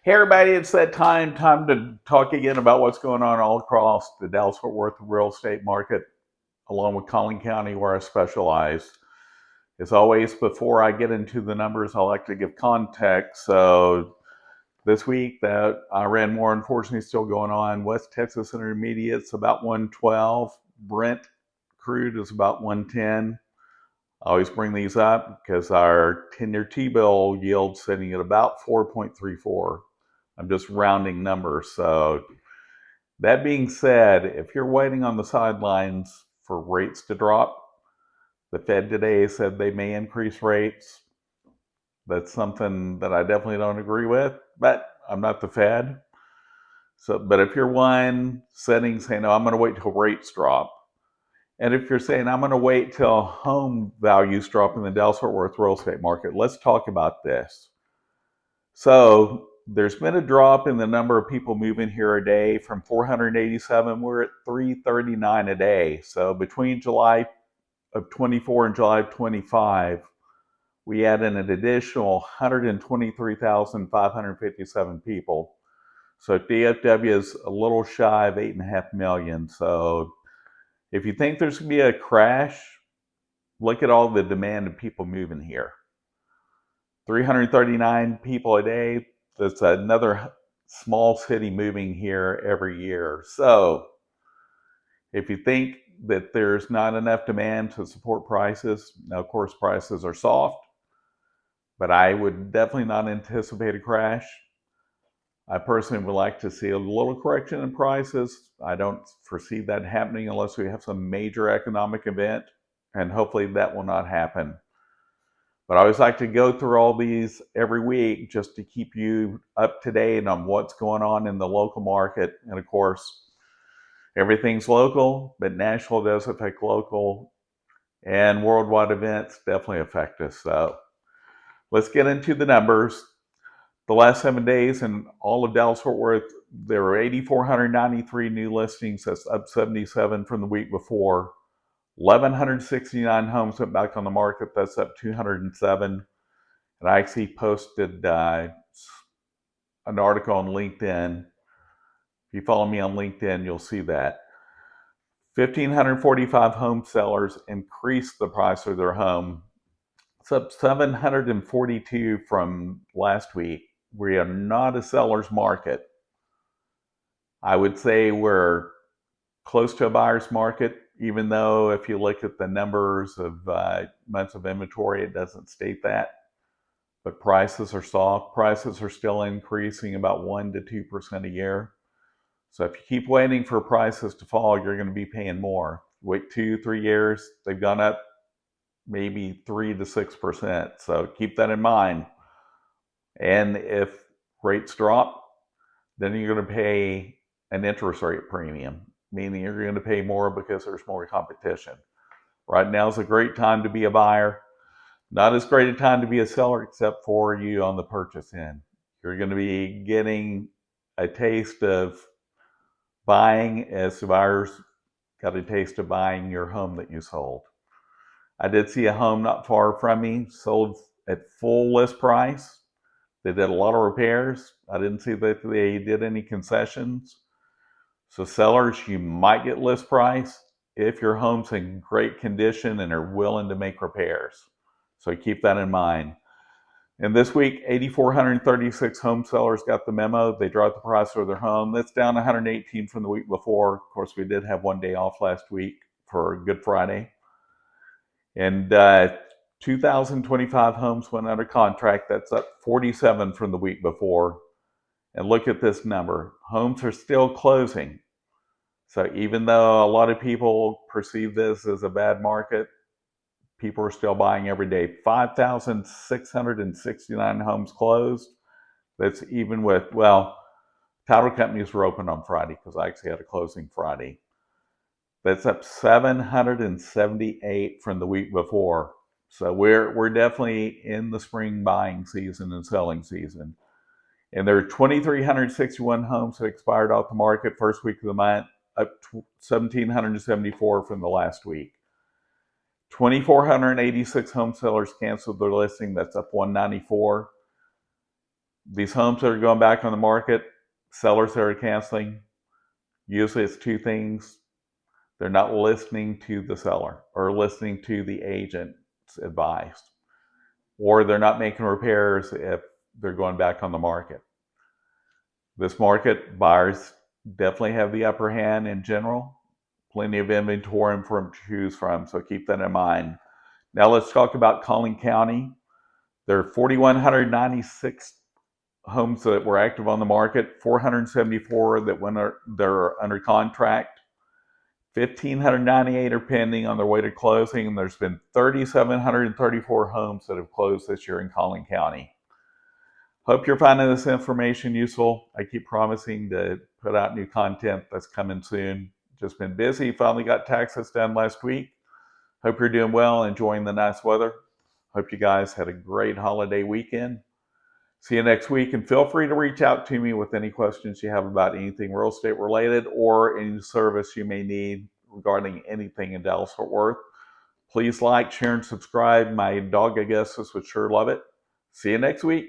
Hey everybody, it's that time to talk again about what's going on all across the Dallas-Fort Worth real estate market, along with Collin County, where I specialize. As always, before I get into the numbers, I like to give context. So this week, that Iran war unfortunately is still going on. West Texas Intermediate's about 112. Brent crude is about 110. I always bring these up because our 10-year T-bill yield sitting at about 4.34. I'm just rounding numbers. So that being said, if you're waiting on the sidelines for rates to drop, the Fed today said they may increase rates. That's something that I definitely don't agree with, but I'm not the Fed. But if you're one sitting saying, no, I'm going to wait till rates drop, and if you're saying, I'm going to wait till home values drop in the Dallas-Fort Worth real estate market, let's talk about this. So there's been a drop in the number of people moving here a day from 487. We're at 339 a day. So between July of 24 and July of 25, we added an additional 123,557 people. So DFW is a little shy of 8.5 million. So if you think there's going to be a crash, look at all the demand of people moving here. 339 people a day. That's another small city moving here every year. So if you think that there's not enough demand to support prices, now of course prices are soft, but I would definitely not anticipate a crash. I personally would like to see a little correction in prices. I don't foresee that happening unless we have some major economic event, and hopefully that will not happen. But I always like to go through all these every week just to keep you up to date on what's going on in the local market. And of course, everything's local, but national does affect local, and worldwide events definitely affect us. So let's get into the numbers. The last 7 days in all of Dallas-Fort Worth, there were 8,493 new listings. That's up 77 from the week before. 1,169 homes went back on the market. That's up 207. And I actually posted an article on LinkedIn. If you follow me on LinkedIn, you'll see that. 1,545 home sellers increased the price of their home. It's up 742 from last week. We are not a seller's market. I would say we're close to a buyer's market, even though if you look at the numbers of months of inventory, it doesn't state that. But prices are soft. Prices are still increasing about 1 to 2% a year. So if you keep waiting for prices to fall, you're going to be paying more. Wait 2-3 years, they've gone up maybe 3 to 6%. So keep that in mind. And if rates drop, then you're going to pay an interest rate premium, meaning you're going to pay more because there's more competition. Right now is a great time to be a buyer. Not as great a time to be a seller, except for you on the purchase end. You're going to be getting a taste of buying as the buyers got a taste of buying your home that you sold. I did see a home not far from me, sold at full list price. They did a lot of repairs. I didn't see that they did any concessions. So sellers, you might get list price if your home's in great condition and are willing to make repairs. So keep that in mind. And this week, 8,436 home sellers got the memo. They dropped the price of their home. That's down 118 from the week before. Of course, we did have one day off last week for Good Friday. And 2,025 homes went under contract. That's up 47 from the week before. And look at this number. Homes are still closing. So even though a lot of people perceive this as a bad market, people are still buying every day. 5,669 homes closed. That's even with, well, title companies were open on Friday because I actually had a closing Friday. That's up 778 from the week before. So we're definitely in the spring buying season and selling season. And there are 2,361 homes that expired off the market first week of the month, up 1,774 from the last week. 2,486 home sellers canceled their listing. That's up 194. These homes that are going back on the market, sellers that are canceling, usually it's two things. They're not listening to the seller or listening to the agent's advice, or they're not making repairs if they're going back on the market. This market, buyers definitely have the upper hand in general. Plenty of inventory to choose from, so keep that in mind. Now let's talk about Collin County. There are 4,196 homes that were active on the market, 474 that they're under contract, 1,598 are pending on their way to closing, and there's been 3,734 homes that have closed this year in Collin County. Hope you're finding this information useful. I keep promising to put out new content that's coming soon. Just been busy. Finally got taxes done last week. Hope you're doing well, enjoying the nice weather. Hope you guys had a great holiday weekend. See you next week, and feel free to reach out to me with any questions you have about anything real estate related or any service you may need regarding anything in Dallas-Fort Worth. Please like, share, and subscribe. My dog, I guess, would sure love it. See you next week.